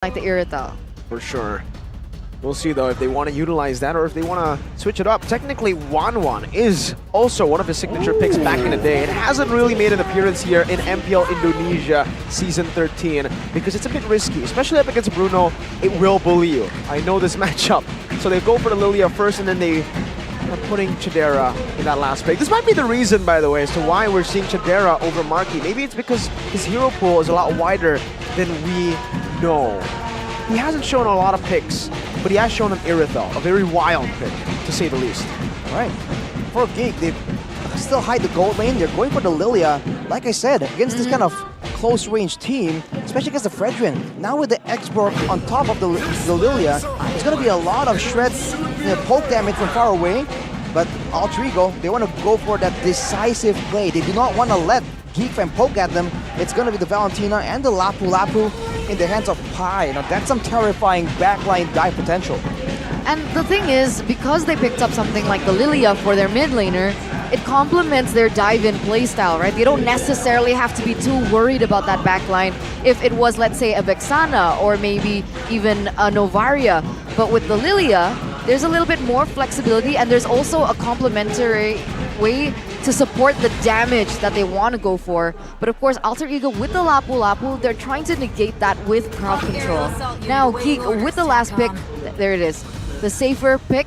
like the Irrital. For sure. We'll see though if they want to utilize that or if they want to switch it up. Technically, Wanwan is also one of his signature picks back in the day. It hasn't really made an appearance here in MPL Indonesia Season 13 because it's a bit risky, especially up against Bruno. It will bully you. I know this matchup. So they go for the Lilia first and then they are putting Chidera in that last pick. This might be the reason, by the way, as to why we're seeing Chidera over Marky. Maybe it's because his hero pool is a lot wider than we know. He hasn't shown a lot of picks, but he has shown an Irithel, a very wild pick, to say the least. Right. For Geek, they still hide the gold lane. They're going for the Lilia. Like I said, against this kind of close-range team, especially against the Fredrin. Now with the Xborg on top of the Lilia, it's going to be a lot of shreds, poke damage from far away. But alterego, they want to go for that decisive play. They do not want to let Geek Fam poke at them. It's going to be the Valentina and the Lapu Lapu in the hands of Pai. Now that's some terrifying backline dive potential. And the thing is, because they picked up something like the Lilia for their mid laner, it complements their dive-in playstyle, right? They don't necessarily have to be too worried about that backline if it was, let's say, a Vexana or maybe even a Novaria. But with the Lilia, there's a little bit more flexibility and there's also a complementary way to support the damage that they want to go for. But of course, Alter Ego with the Lapu Lapu, they're trying to negate that with crowd control. Now, Geek with the last pick, there it is. The safer pick,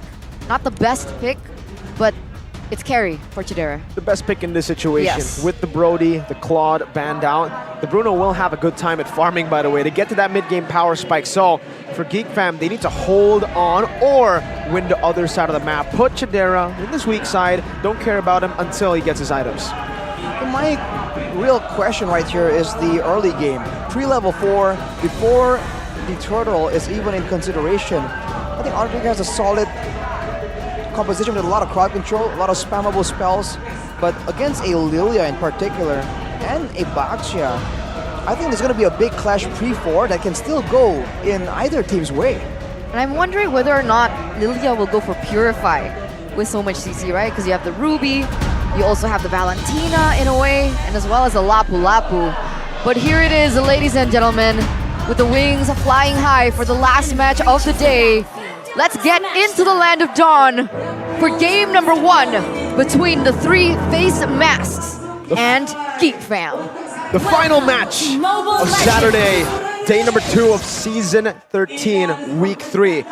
not the best pick, but it's carry for Chidera. The best pick in this situation. Yes. With the Brody, the Claude banned out. The Bruno will have a good time at farming, by the way, to get to that mid-game power spike. So, for Geek Fam, they need to hold on or win the other side of the map. Put Chidera in this weak side. Don't care about him until he gets his items. My real question right here is the early game. Pre-level 4, before the turtle is even in consideration. I think Alterego has a solid composition with a lot of crowd control, a lot of spammable spells, but against a Lilia in particular and a Baxia, I think there's going to be a big clash pre-4 that can still go in either team's way. And I'm wondering whether or not Lilia will go for Purify with so much CC, right? Because you have the Ruby, you also have the Valentina in a way, and as well as the Lapu Lapu. But here it is, ladies and gentlemen, with the wings flying high for the last match of the day. Let's get into the Land of Dawn for game number 1 between the 3 face masks and Geek Fam. The final match of Saturday, day number 2 of Season 13, Week 3.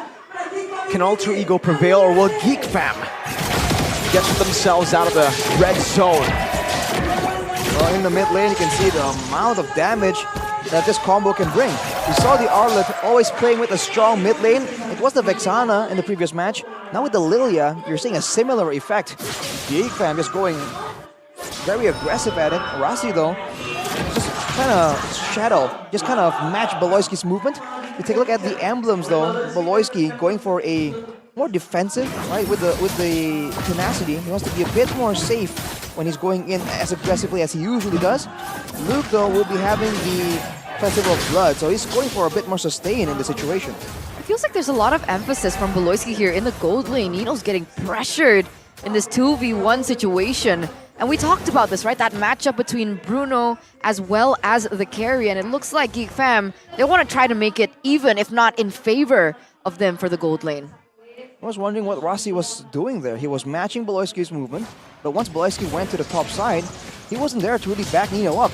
Can Alter Ego prevail or will Geek Fam get themselves out of the red zone? Well, in the mid lane, you can see the amount of damage that this combo can bring. We saw the Arlet always playing with a strong mid lane. It was the Vexana in the previous match. Now with the Lilia, you're seeing a similar effect. Geek Fam just going very aggressive at it. Rasi though, just kind of shadow, just kind of match Beloyski's movement. You take a look at the emblems though, Beloyski going for a more defensive, right? With the tenacity, he wants to be a bit more safe when he's going in as aggressively as he usually does. Luke though will be having the Festival of Blood, so he's going for a bit more sustain in the situation. It feels like there's a lot of emphasis from Beloyski here in the gold lane. Nino's getting pressured in this 2v1 situation. And we talked about this, right? That matchup between Bruno as well as the carry. And it looks like Geek Fam, they want to try to make it even, if not in favor of them for the gold lane. I was wondering what Rasi was doing there. He was matching Beloyski's movement, but once Beloyski went to the top side, he wasn't there to really back Nino up.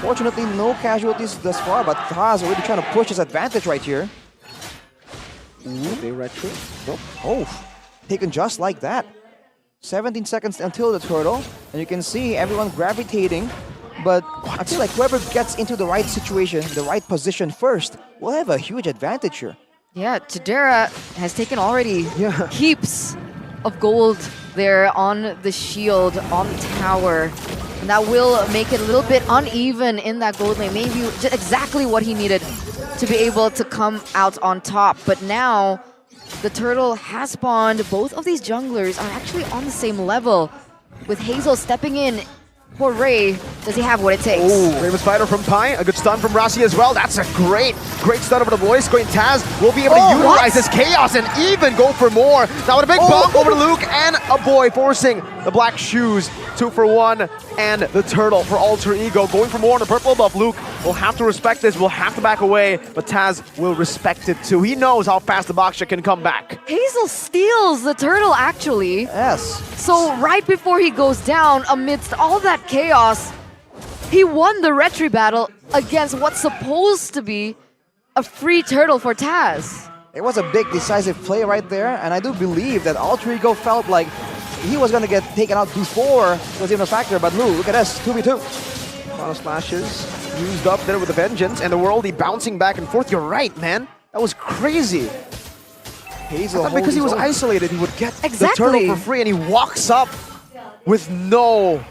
Fortunately, no casualties thus far, but Taz already trying to push his advantage right here. They retro. Nope. Oh, taken just like that. 17 seconds until the turtle, and you can see everyone gravitating, but I feel like whoever gets into the right situation, the right position first, will have a huge advantage here. Yeah, Chidera has taken already heaps of gold there on the shield, on the tower. And that will make it a little bit uneven in that gold lane. Maybe just exactly what he needed to be able to come out on top. But now, the turtle has spawned. Both of these junglers are actually on the same level. With Hazel stepping in for Ray, does he have what it takes? Oh, Raven Spider from Pai, a good stun from Rasi as well. That's a great stun over the voice. Going Taz will be able to utilize this chaos and even go for more. Now with a big bump over to Luke and a boy forcing the black shoes, 2 for 1, and the turtle for alter ego. Going for more on the purple buff. Luke will have to respect this, will have to back away, but Taz will respect it too. He knows how fast the Baksha can come back. Hazel steals the turtle, actually. Yes. So right before he goes down, amidst all that chaos, he won the retry battle against what's supposed to be a free turtle for Taz. It was a big decisive play right there, and I do believe that alter ego felt like he was going to get taken out before it was even a factor, but look at this, 2v2. Final slashes used up there with a vengeance, and the worldie bouncing back and forth. You're right, man. That was crazy. Hazel Because he was holding his isolated, he would get Exactly. the turtle for free, and he walks up with no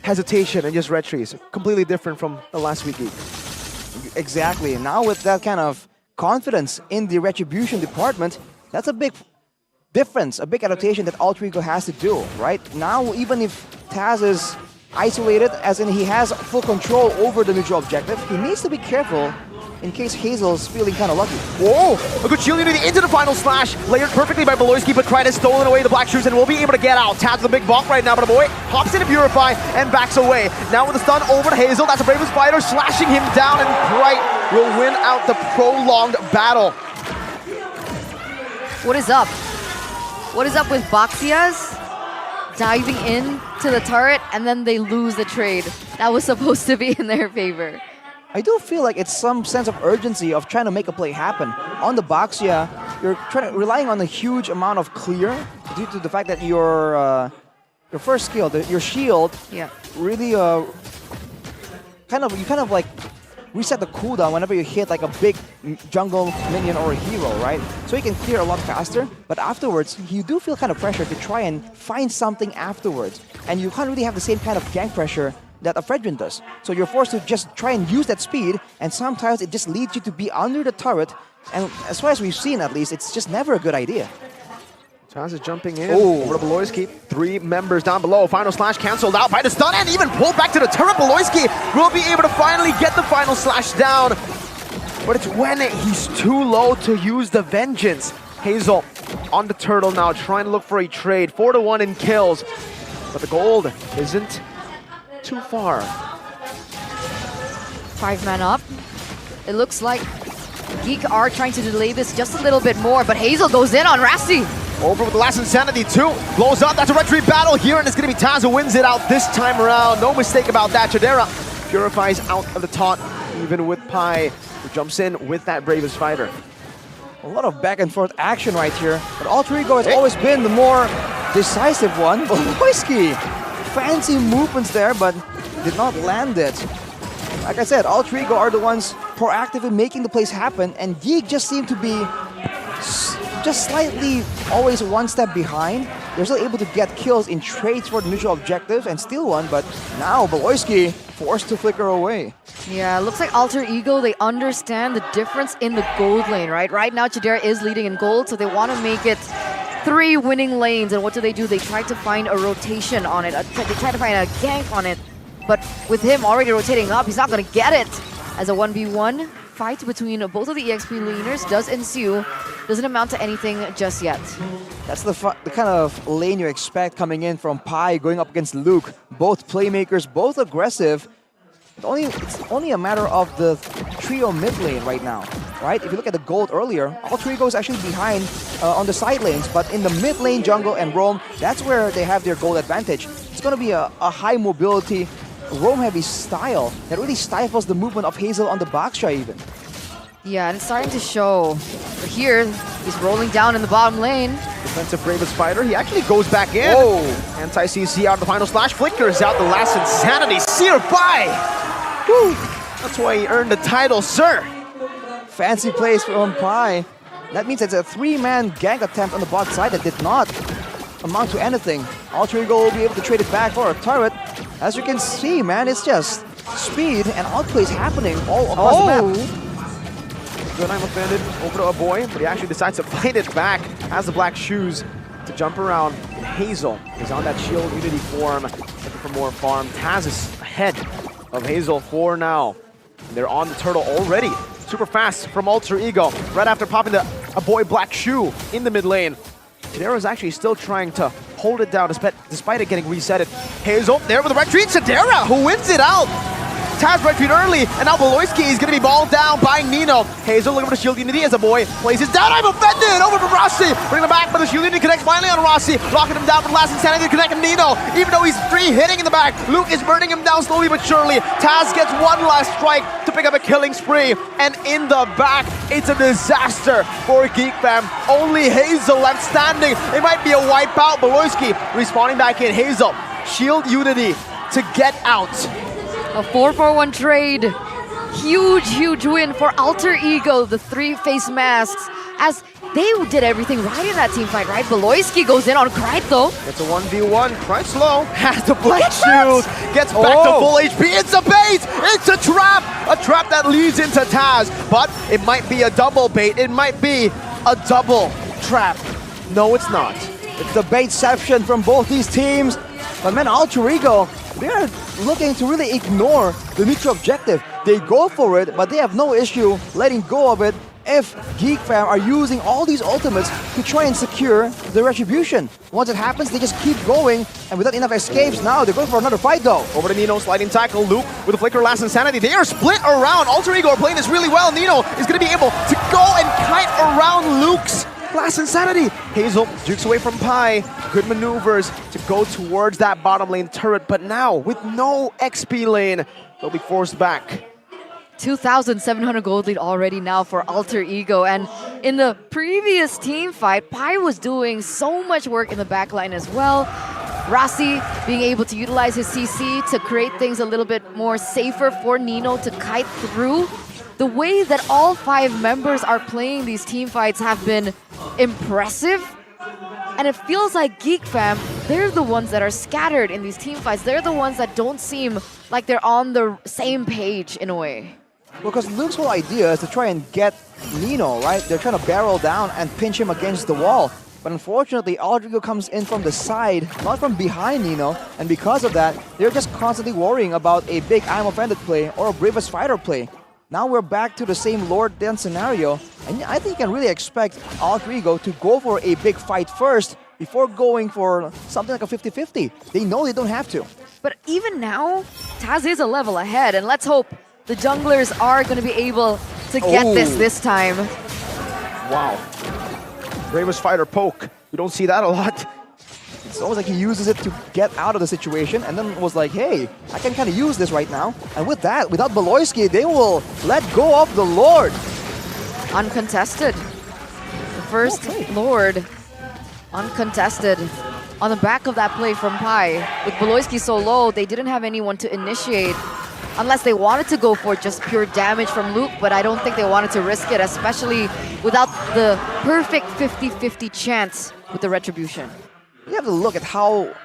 hesitation and just retries. Completely different from the last week. own. Exactly. Now with that kind of confidence in the retribution department, that's a big difference, a big adaptation that alter ego has to do, right? Now, even if Taz is isolated, as in he has full control over the neutral objective, he needs to be careful in case Hazel's feeling kind of lucky. Whoa! A good shield unity into the final slash, layered perfectly by Beloyski, but Kryt has stolen away the black shoes and will be able to get out. Taz with a big bonk right now, but a boy hops into Purify and backs away. Now with a stun over to Hazel, that's a Bravest Fighter slashing him down, and Kryt will win out the prolonged battle. What is up? What is up with Baxias diving in to the turret and then they lose the trade? That was supposed to be in their favor. I do feel like it's some sense of urgency of trying to make a play happen. On the Baxia, you're relying on a huge amount of clear due to the fact that your first skill, your shield, Yeah. really kind of like reset the cooldown whenever you hit like a big jungle minion or a hero, right? So you can clear a lot faster, but afterwards you do feel kind of pressure to try and find something afterwards, and you can't really have the same kind of gank pressure that a Fredrin does. So you're forced to just try and use that speed, and sometimes it just leads you to be under the turret, and as far as we've seen at least, it's just never a good idea. Taz is jumping in over to Beloyski. 3 members down below. Final slash cancelled out by the stun and even pulled back to the turret. Beloyski will be able to finally get the final slash down. But it's when he's too low to use the vengeance. Hazel on the turtle now, trying to look for a trade. 4-1 in kills. But the gold isn't too far. 5 man up. It looks like Geek are trying to delay this just a little bit more, but Hazel goes in on Rassi. Over with the last Insanity too. Blows up. That's a retreat battle here, and it's going to be Taz who wins it out this time around. No mistake about that. Chidera purifies out of the taunt, even with Pi, who jumps in with that Bravest Fighter. A lot of back and forth action right here, but alter ego has always been the more decisive one. Beloyski, fancy movements there, but did not land it. Like I said, alter ego are the ones proactively making the plays happen, and Geek just seemed to be just slightly always one step behind. They're still able to get kills in trades for the neutral objective and steal one, but now Beloyski forced to flicker away. Yeah, looks like Alter Ego, they understand the difference in the gold lane, right? Right now, Chidera is leading in gold, so they want to make it 3 winning lanes. And what do? They try to find a rotation on it. They try to find a gank on it. But with him already rotating up, he's not going to get it. As a 1v1 fight between both of the EXP laners does ensue. Doesn't amount to anything just yet. That's the kind of lane you expect coming in from Pi going up against Luke. Both playmakers, both aggressive. It's only a matter of the trio mid lane right now, right? If you look at the gold earlier, alter ego is actually behind on the side lanes, but in the mid lane, jungle and roam, that's where they have their gold advantage. It's going to be a high mobility, roam-heavy style that really stifles the movement of Hazel on the Baksha even. Yeah, and it's starting to show. But here, he's rolling down in the bottom lane. Defensive Bravest Fighter, he actually goes back in. Whoa! Anti-CC out of the final slash, flickers out the last Insanity. Sear by! Woo! That's why he earned the title, sir. Fancy plays from Pi. That means it's a 3-man gank attempt on the bot side that did not amount to anything. Alter Ego will be able to trade it back for a turret. As you can see, man, it's just speed and outplays happening all across the map. Good, I'm offended. Over to a boy, but he actually decides to fight it back. Has the black shoes to jump around. And Hazel is on that shield unity form, looking for more farm. Taz is ahead of Hazel for now. And they're on the turtle already. Super fast from Alter Ego. Right after popping a boy black shoe in the mid lane. Chidera is actually still trying to hold it down despite it getting resetted. Hazel there with the retreat. Shadera who wins it out. Taz retreat early, and now Beloyski is going to be balled down by Nino. Hazel looking for the shield unity as a boy places down. I'm offended! Over from Rossi. Bring him back, but the shield unity connects finally on Rossi. Locking him down for the last insanity to connect him Nino. Even though he's 3 hitting in the back, Luke is burning him down slowly but surely. Taz gets one last strike to pick up a killing spree. And in the back, it's a disaster for Geek Fam. Only Hazel left standing. It might be a wipeout. Beloyski respawning back in. Hazel, shield unity to get out. A 4-for-1 trade. Huge win for Alter Ego, the 3 face masks, as they did everything right in that team fight, right? Beloyski goes in on Krite though. It's a 1v1. Krite's low. Has the black shield. Gets back to full HP. It's a bait. It's a trap. A trap that leads into Taz. But it might be a double bait. It might be a double trap. No, it's not. It's the baitception from both these teams. But man, Alter Ego, they're looking to really ignore the neutral objective. They go for it, but they have no issue letting go of it if Geek Fam are using all these ultimates to try and secure the retribution. Once it happens, they just keep going, and without enough escapes now, they're going for another fight though. Over to Nino, sliding tackle. Luke with a flicker last insanity. They are split around. Alter Ego are playing this really well. Nino is going to be able to go and kite around Luke's last insanity. Hazel jukes away from Pi. Good maneuvers to go towards that bottom lane turret, but now with no XP lane, they'll be forced back. 2,700 gold lead already now for Alter Ego, and in the previous team fight, Pi was doing so much work in the backline as well. Rossi being able to utilize his CC to create things a little bit more safer for Nino to kite through. The way that all 5 members are playing these team fights have been impressive. And it feels like Geek Fam, they're the ones that are scattered in these team fights. They're the ones that don't seem like they're on the same page in a way. Because Luke's whole idea is to try and get Nino, right? They're trying to barrel down and pinch him against the wall. But unfortunately, Alter Ego comes in from the side, not from behind Nino. And because of that, they're just constantly worrying about a big I'm offended play or a bravest fighter play. Now we're back to the same Lord Den scenario, and I think you can really expect Alter Ego to go for a big fight first before going for something like a 50-50. They know they don't have to. But even now, Taz is a level ahead, and let's hope the junglers are going to be able to get this time. Wow. Bravest fighter poke. We don't see that a lot. It's almost like he uses it to get out of the situation and then was like, hey, I can kind of use this right now. And with that, without Beloyski, they will let go of the Lord. Uncontested. The first Lord, uncontested. On the back of that play from Pi, with Beloyski so low, they didn't have anyone to initiate. Unless they wanted to go for just pure damage from Luke, but I don't think they wanted to risk it, especially without the perfect 50-50 chance with the retribution. You have to look at how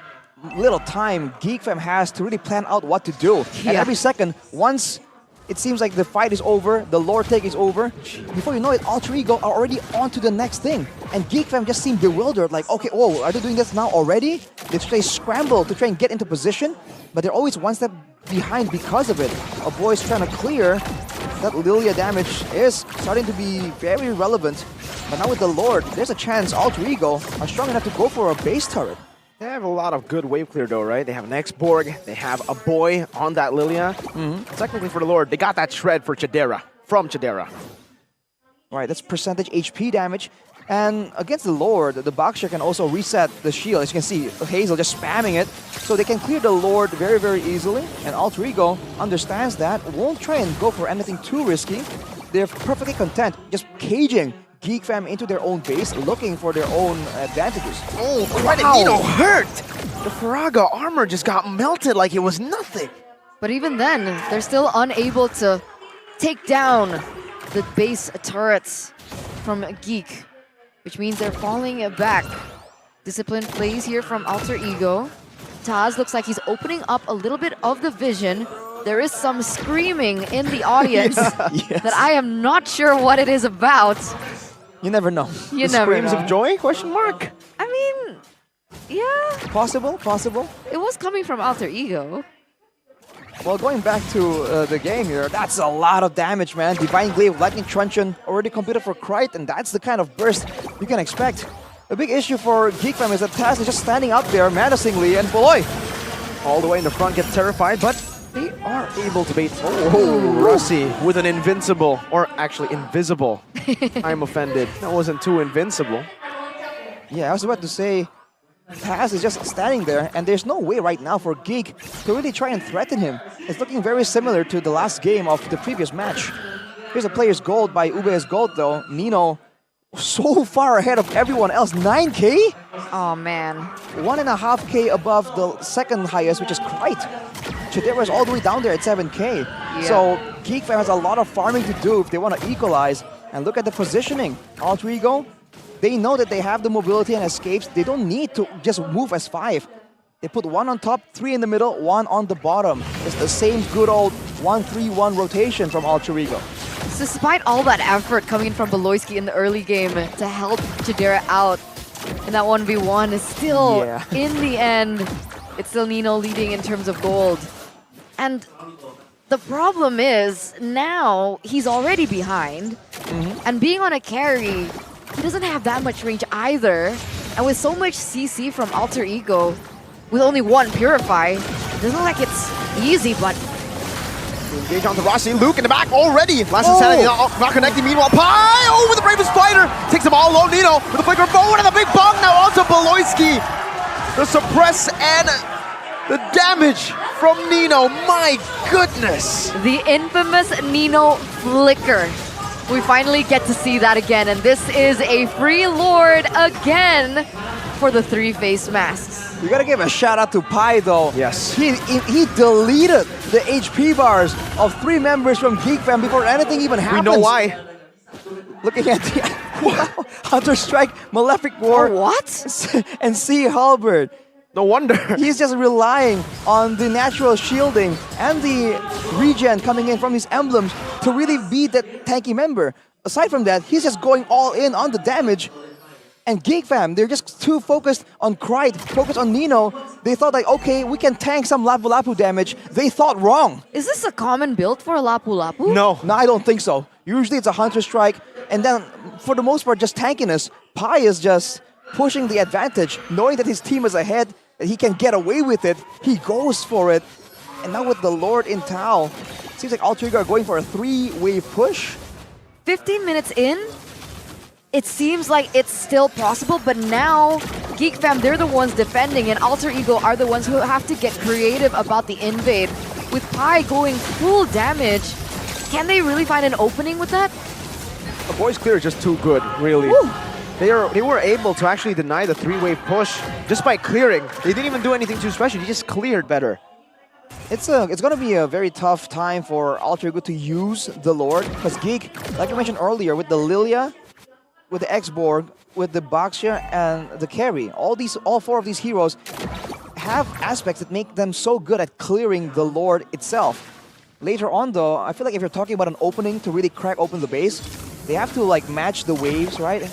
little time Geek Fam has to really plan out what to do. And every second, once it seems like the fight is over, the lore take is over, before you know it, Alter Ego are already on to the next thing. And Geek Fam just seem bewildered, like, okay, oh, are they doing this now already? They scramble to try and get into position, but they're always one step behind because of it. A boy's trying to clear. That Lilia damage is starting to be very relevant. But now with the Lord, there's a chance Alter Ego are strong enough to go for a base turret. They have a lot of good wave clear though, right? They have an X-Borg, they have a boy on that Lilia. Technically for the Lord, they got that shred for Chidera, from Chidera. Right, that's percentage HP damage. And against the Lord, the Boxer can also reset the shield. As you can see, Hazel just spamming it. So they can clear the Lord very, very easily. And Alter Ego understands that, won't try and go for anything too risky. They're perfectly content just caging Geek Fam into their own base, looking for their own advantages. Oh, quite a needle hurt! The Faraga armor just got melted like it was nothing. But even then, they're still unable to take down the base turrets from Geek, which means they're falling back. Disciplined plays here from Alter Ego. Taz looks like he's opening up a little bit of the vision. There is some screaming in the audience that I am not sure what it is about. You never know. You never Screams know. of joy? Question mark. I mean, yeah, Possible, possible. it was coming from Alter Ego. Well, going back to the game here, that's a lot of damage, man. Divine Glaive, Lightning Truncheon already computed for Krite, and that's the kind of burst you can expect. The big issue for Geek Fam is that Taz is just standing up there menacingly, and boy, All the way in the front, get terrified, but they are able to bait. Oh, Rossi with an invincible, or actually invisible. I'm offended. That wasn't too invincible. yeah, I was about to say, Taz is just standing there, and there's no way right now for Geek to really try and threaten him. It's looking very similar to the last game of the previous match. Here's a player's gold by Ube's gold though. Nino so far ahead of everyone else. 9K? Oh man. 1.5K above the second highest, which is Krite. Chidera is all the way down there at 7K. So Geek Fam has a lot of farming to do if they want to equalize. And look at the positioning. Alterego, they know that they have the mobility and escapes. They don't need to just move as 5. They put 1 on top, 3 in the middle, 1 on the bottom. It's the same good old 1-3-1 rotation from Alterego. Despite all that effort coming in from Beloyski in the early game to help Chidera out in that 1v1, is still, in the end, it's still Nino leading in terms of gold. And the problem is, now he's already behind, and being on a carry, he doesn't have that much range either. And with so much CC from Alter Ego, with only 1 Purify, it doesn't look like it's easy, but Engage onto Rossi. Luke in the back already. Last insanity not connecting. Meanwhile, Pi with the Bravest Spider takes him all low. Nino with the flicker forward and the big bong now onto Beloyski. The suppress and the damage from Nino. My goodness. the infamous Nino flicker. We finally get to see that again, and this is a free Lord again for the 3 face masks. We gotta give a shout out to Pi though. Yes. He deleted the HP bars of 3 members from Geek Fam before anything even happens. We know why. Looking at the Hunter Strike, Malefic War, What? and Sea Halberd. No wonder. He's just relying on the natural shielding and the regen coming in from his emblems to really beat that tanky member. Aside from that, he's just going all in on the damage. And Geek Fam, they're just too focused on Krite, focused on Nino. They thought like, okay, we can tank some Lapu Lapu damage. They thought wrong. Is this a common build for Lapu Lapu? No. No, I don't think so. Usually it's a Hunter Strike, and then for the most part, just tankiness. Pi is just pushing the advantage, knowing that his team is ahead, that he can get away with it. He goes for it. And now with the Lord in Tau, seems like Alterego are going for a 3-wave push. 15 minutes in, it seems like it's still possible, but now Geek Fam, they're the ones defending, and Alter Ego are the ones who have to get creative about the invade. With Pi going full damage, can they really find an opening with that? The boys clear is just too good, really. Woo. They were able to actually deny the 3-wave push just by clearing. They didn't even do anything too special. They just cleared better. It's going to be a very tough time for Alterego to use the Lord, because Geek, like I mentioned earlier, with the Lilia, with the X-Borg, with the Baxia, and the carry, all 4 of these heroes have aspects that make them so good at clearing the Lord itself. Later on though, I feel like if you're talking about an opening to really crack open the base, they have to like match the waves, right?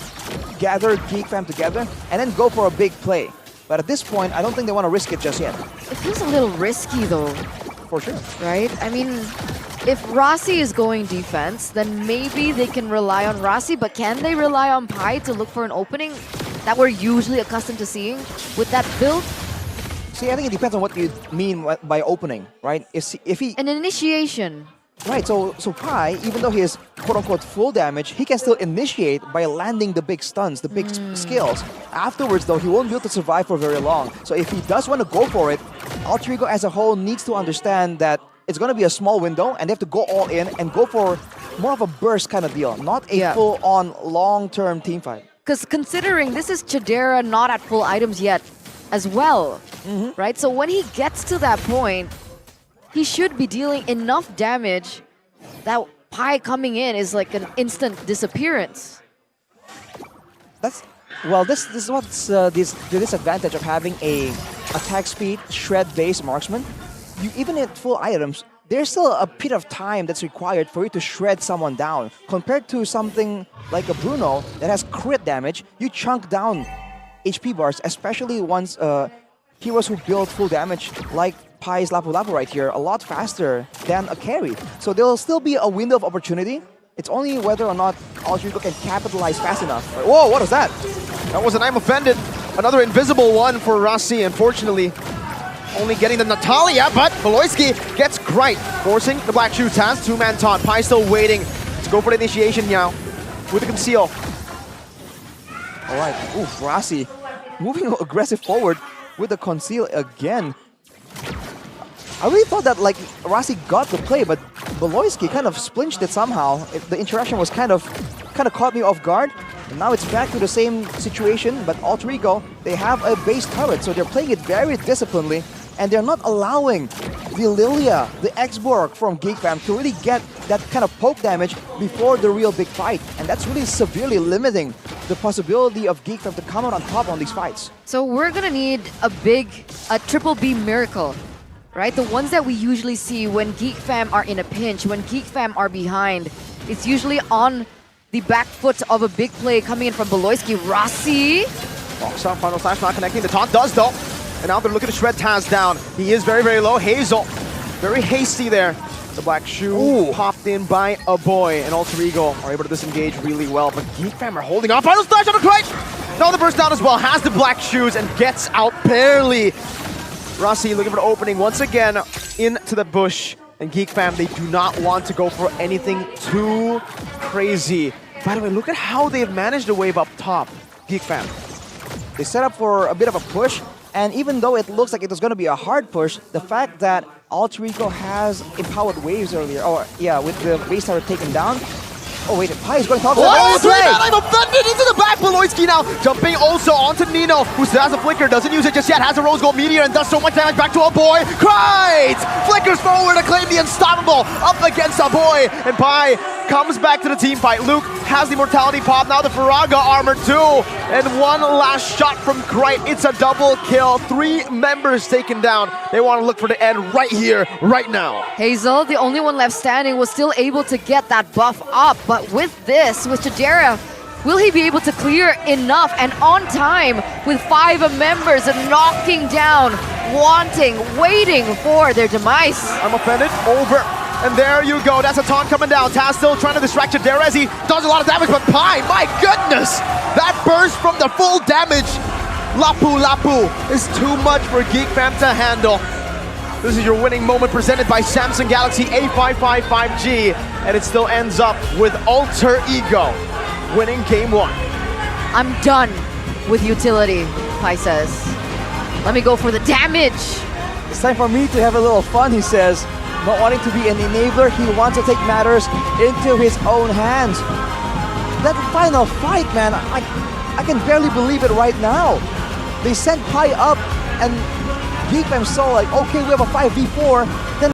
Gather Geek Fam together, and then go for a big play. But at this point, I don't think they want to risk it just yet. It feels a little risky though, For sure. right? I mean, if Rossi is going defense, then maybe they can rely on Rossi, but can they rely on Pi to look for an opening that we're usually accustomed to seeing with that build? See, I think it depends on what you mean by opening, right? If he An initiation. Right, so Pi, even though he is quote-unquote full damage, he can still initiate by landing the big stuns, the big skills. Afterwards, though, he won't be able to survive for very long. So if he does want to go for it, Alterego as a whole needs to understand that it's going to be a small window, and they have to go all in and go for more of a burst kind of deal, not a full-on long-term team fight. Because considering this is Chidera not at full items yet as well, right? So when he gets to that point, he should be dealing enough damage that Pi coming in is like an instant disappearance. This is what's the disadvantage of having a attack speed shred-based marksman. Even at full items, there's still a bit of time that's required for you to shred someone down. Compared to something like a Bruno that has crit damage, you chunk down HP bars, especially once heroes who build full damage like Pi's Lapu Lapu right here, a lot faster than a carry. So there'll still be a window of opportunity It's only whether or not alterego can capitalize fast enough. Whoa, what was that? That was an I'm offended. Another invisible one for Rasi, unfortunately. Only getting the Natalia, but Beloyski gets Grite, forcing the Black Shoe Taz. Two-man taunt. Pi still waiting to go for the initiation now with the conceal. All right, oof, Rasi moving aggressive forward with the conceal again. I really thought that like Rasi got the play, but Beloyski kind of splinched it somehow. The interaction was kind of caught me off guard. And now it's back to the same situation, but alterego, they have a base turret, so they're playing it very disciplinedly, and they're not allowing the Lilia, the X-Borg from Geek Fam to really get that kind of poke damage before the real big fight. And that's really severely limiting the possibility of Geek Fam to come out on top on these fights. So we're gonna need a triple B miracle, right? The ones that we usually see when Geek Fam are in a pinch, when Geek Fam are behind. It's usually on the back foot of a big play coming in from Beloyski. Rasi. Box up, final slash not connecting. The taunt does though. And now they're looking to shred Taz down. He is very, very low. Hazel, very hasty there. The Black Shoe popped in by a boy, and alterego are able to disengage really well. But Geek Fam are holding on. Final slash on the Grite. Now the burst down as well. Has the Black Shoes and gets out barely. Rasi looking for the opening once again into the bush. And Geek Fam, they do not want to go for anything too crazy. By the way, look at how they've managed to wave up top, Geek Fam. They set up for a bit of a push, and even though it looks like it was going to be a hard push, the fact that alterego has empowered waves earlier, with the base tower taken down. Oh wait, Pi is going to talk to them. Oh, I'm offended into the back. Beloyski now jumping also onto Nino, who still has a flicker, doesn't use it just yet, has a rose gold meteor and does so much damage back to a boy. Grite flickers forward to claim the unstoppable up against a boy, and Pi comes back to the team fight. Luke has the mortality pop, now the Faraga armor too, and one last shot from Grite. It's a double kill, 3 members taken down. They want to look for the end right here, right now. Hazel, the only one left standing, was still able to get that buff up. But with this, with Chajera, will he be able to clear enough and on time with 5 members and knocking down, waiting for their demise? I'm offended, over. And there you go, that's a taunt coming down. Taz still trying to distract Chajera as he does a lot of damage, but Pi, my goodness! That burst from the full damage. Lapu is too much for Geek Fam to handle. This is your winning moment presented by Samsung Galaxy A555 5G, and it still ends up with alterego winning game 1. I'm done with utility, Pi says. Let me go for the damage. It's time for me to have a little fun, he says. Not wanting to be an enabler, he wants to take matters into his own hands. That final fight, man, I can barely believe it right now. They sent Pi up, and Geek Fam saw like, okay, we have a 5v4, then